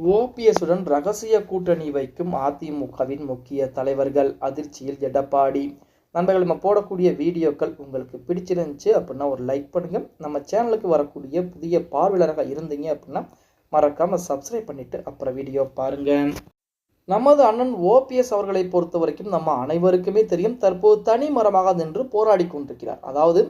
ஓபிஎஸ்ஸுடன் ரகசிய கூட்டணி வைக்கும் அதிமுகவின் முக்கிய தலைவர்கள், அதிர்ச்சியில் எடப்பாடி. நண்பர்கள், நம்ம போடக்கூடிய வீடியோக்கள் உங்களுக்கு பிடிச்சிருந்துச்சு அப்படின்னா ஒரு லைக் பண்ணுங்கள். நம்ம சேனலுக்கு வரக்கூடிய புதிய பார்வையாளராக இருந்தீங்க அப்படின்னா மறக்காமல் சப்ஸ்கிரைப் பண்ணிவிட்டு அப்புறம் வீடியோ பாருங்கள். நமது அண்ணன் ஓபிஎஸ் அவர்களை பொறுத்த வரைக்கும் நம்ம அனைவருக்குமே தெரியும், தற்போது தனி மரமாக நின்று போராடி கொண்டிருக்கிறார். அதாவது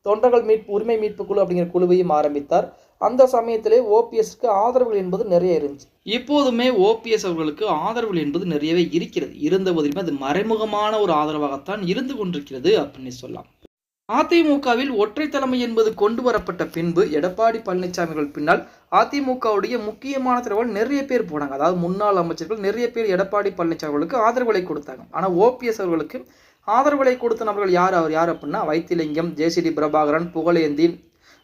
தொண்டர்கள் உரிமை மீட்பு குழு அப்படிங்கிற குழுவையும் ஆரம்பித்தார். அந்த சமயத்திலே ஓபிஎஸ்க்கு ஆதரவுகள் என்பது நிறைய இருந்துச்சு. இப்போதுமே ஓபிஎஸ் அவர்களுக்கு ஆதரவுகள் என்பது நிறையவே இருக்கிறது. இருந்த போதிலுமே அது மறைமுகமான ஒரு ஆதரவாகத்தான் இருந்து கொண்டிருக்கிறது அப்படின்னு சொல்லலாம். அதிமுகவில் ஒற்றை தலைமை என்பது கொண்டு வரப்பட்ட பின்பு எடப்பாடி பழனிசாமி பின்னால் அதிமுகவுடைய முக்கியமான தலைவர்கள் நிறைய பேர் போனாங்க. அதாவது முன்னாள் அமைச்சர்கள் நிறைய பேர் எடப்பாடி பழனிசாமிகளுக்கு ஆதரவுகளை கொடுத்தாங்க. ஆனால் ஓபிஎஸ் அவர்களுக்கு ஆதரவுகளை கொடுத்த நபர்கள் யார் அப்படின்னா வைத்திலிங்கம், ஜேசிடி பிரபாகரன், புகழேந்தி,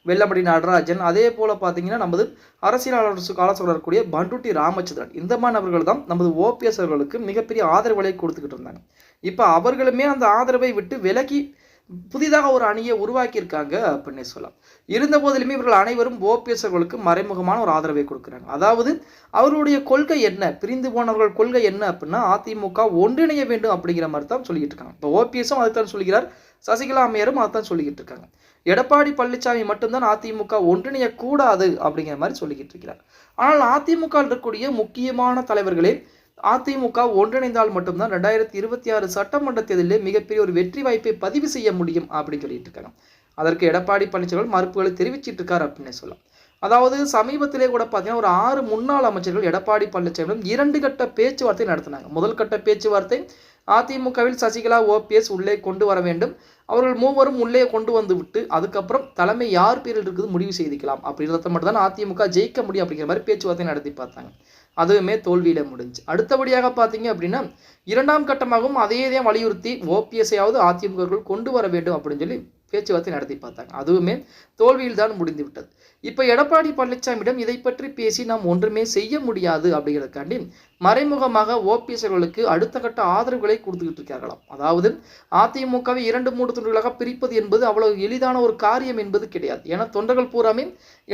வெள்ளமடி நடராஜன், அதே போல பார்த்தீங்கன்னா நமது ஆலோசகர் இருக்கக்கூடிய பண்டுட்டி ராமச்சந்திரன், இந்த மாதிரி நபர்கள் தான் நமது ஓபிஎஸ் அவர்களுக்கு மிகப்பெரிய ஆதரவுகளை கொடுத்துக்கிட்டு இருந்தாங்க. இப்போ அவர்களுமே அந்த ஆதரவை விட்டு விலகி புதிதாக ஒரு அணியை உருவாக்கியிருக்காங்க அப்படின்னு சொல்லலாம். இருந்த போதிலுமே இவர்கள் அனைவரும் ஓபிஎஸ் அவர்களுக்கு மறைமுகமான ஒரு ஆதரவை கொடுக்குறாங்க. அதாவது அவர்களுடைய கொள்கை என்ன, பிரிந்து போனவர்கள் கொள்கை என்ன அப்படின்னா அதிமுக ஒன்றிணைய வேண்டும் அப்படிங்கிற மாதிரி தான் சொல்லிட்டு இருக்காங்க. இப்போ ஓபிஎஸும் அதைத்தான் சொல்கிறார், சசிகலா அம்மையாரும் அதைத்தான் சொல்லிக்கிட்டு இருக்காங்க. எடப்பாடி பழனிசாமி மட்டும்தான் அதிமுக ஒன்றிணையக்கூடாது அப்படிங்கிற மாதிரி சொல்லிக்கிட்டு இருக்கிறார். ஆனால் அதிமுக இருக்கக்கூடிய முக்கியமான தலைவர்களே அதிமுக ஒன்றிணைந்தால் மட்டும்தான் 2026 சட்டமன்ற தேர்தலில் மிகப்பெரிய ஒரு வெற்றி வாய்ப்பை பதிவு செய்ய முடியும் அப்படின்னு சொல்லிட்டு இருக்காங்க. அதற்கு எடப்பாடி பழனிசாமி மறுப்புகளை தெரிவிச்சிட்டு இருக்காரு அப்படின்னு சொல்லலாம். அதாவது சமீபத்திலே கூட பார்த்தீங்கன்னா ஒரு 6 முன்னாள் அமைச்சர்கள் எடப்பாடி பழனிசாமியிடம் 2 கட்ட பேச்சுவார்த்தை நடத்தினாங்க. முதல் கட்ட பேச்சுவார்த்தை அதிமுகவில் சசிகலா, ஓபிஎஸ் உள்ளே கொண்டு வர வேண்டும், அவர்கள் மூவரும் உள்ளே கொண்டு வந்து விட்டு அதுக்கப்புறம் தலைமை யார் பேரில் இருக்குது முடிவு செய்திக்கலாம் அப்படின்றத மட்டும் தான் அதிமுக ஜெயிக்க முடியும் அப்படிங்கிற மாதிரி பேச்சுவார்த்தை நடத்தி பார்த்தாங்க. அதுவுமே தோல்வியில முடிஞ்சு. அடுத்தபடியாக பார்த்தீங்க அப்படின்னா 2ஆம் கட்டமாகவும் அதே தான் வலியுறுத்தி ஓபிஎஸ்ஐயாவது அதிமுக கொண்டு வர வேண்டும் அப்படின்னு சொல்லி பேச்சுவார்த்தை நடத்தி பார்த்தாங்க. அதுவுமே தோல்வியில் தான் முடிந்து விட்டது. இப்போ எடப்பாடி பழனிசாமியிடம் இதை பற்றி பேசி நாம் ஒன்றுமே செய்ய முடியாது அப்படிங்கிறதுக்காண்டி மறைமுகமாக ஓபிஎஸ் அவர்களுக்கு அடுத்த கட்ட ஆதரவுகளை கொடுத்துக்கிட்டு இருக்கார்களாம். அதாவது அதிமுகவை 2-3 துண்டுகளாக பிரிப்பது என்பது அவ்வளவு எளிதான ஒரு காரியம் என்பது கிடையாது. ஏன்னா தொண்டர்கள் பூராமே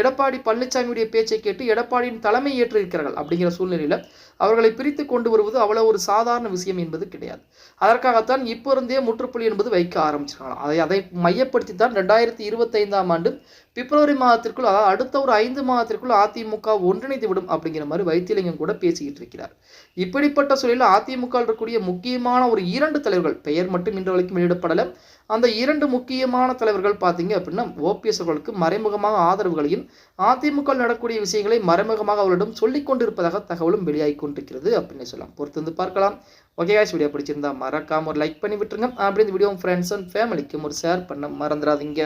எடப்பாடி பழனிசாமியுடைய பேச்சை கேட்டு எடப்பாடியின் தலைமை ஏற்று இருக்கிறார்கள். அப்படிங்கிற சூழ்நிலையில் அவர்களை பிரித்து கொண்டு வருவது அவ்வளவு ஒரு சாதாரண விஷயம் என்பது கிடையாது. அதற்காகத்தான் இப்போ இருந்தே முற்றுப்புள்ளி என்பது வைக்க ஆரம்பிச்சிருக்கலாம். அதை மையப்படுத்தி தான் 2025ஆம் ஆண்டு பிப்ரவரி மாதத்திற்குள், அதாவது அடுத்த ஒரு 5 மாதத்திற்குள் அதிமுக ஒன்றிணைந்து விடும் அப்படிங்கிற மாதிரி வைத்திலிங்கம் கூட பேசிக்கிட்டு இருக்கிறார். இப்படிப்பட்ட சூழலில் அதிமுக இருக்கக்கூடிய முக்கியமான ஒரு 2 தலைவர்கள் பெயர் மட்டும் இன்று வரைக்கும் வெளியிடப்படலை. அந்த 2 முக்கியமான தலைவர்கள் பார்த்தீங்க அப்படின்னா ஓபிஎஸ் அவர்களுக்கு மறைமுகமாக ஆதரவுகளையும் அதிமுக நடக்கக்கூடிய விஷயங்களை மறைமுகமாக அவர்களிடம் சொல்லிக் கொண்டிருப்பதாக தகவலும் வெளியாகி கொண்டிருக்கிறது அப்படின்னு சொல்லலாம். பொறுத்து வந்து பார்க்கலாம். ஓகே காய்ஸ், வீடியோ பிடிச்சிருந்தா மறக்காம ஒரு லைக் பண்ணி விட்டுருங்க. அப்படி இந்த வீடியோ ஃப்ரெண்ட்ஸ் அண்ட் ஃபேமிலிக்கும் ஒரு ஷேர் பண்ண மறந்துடாதீங்க.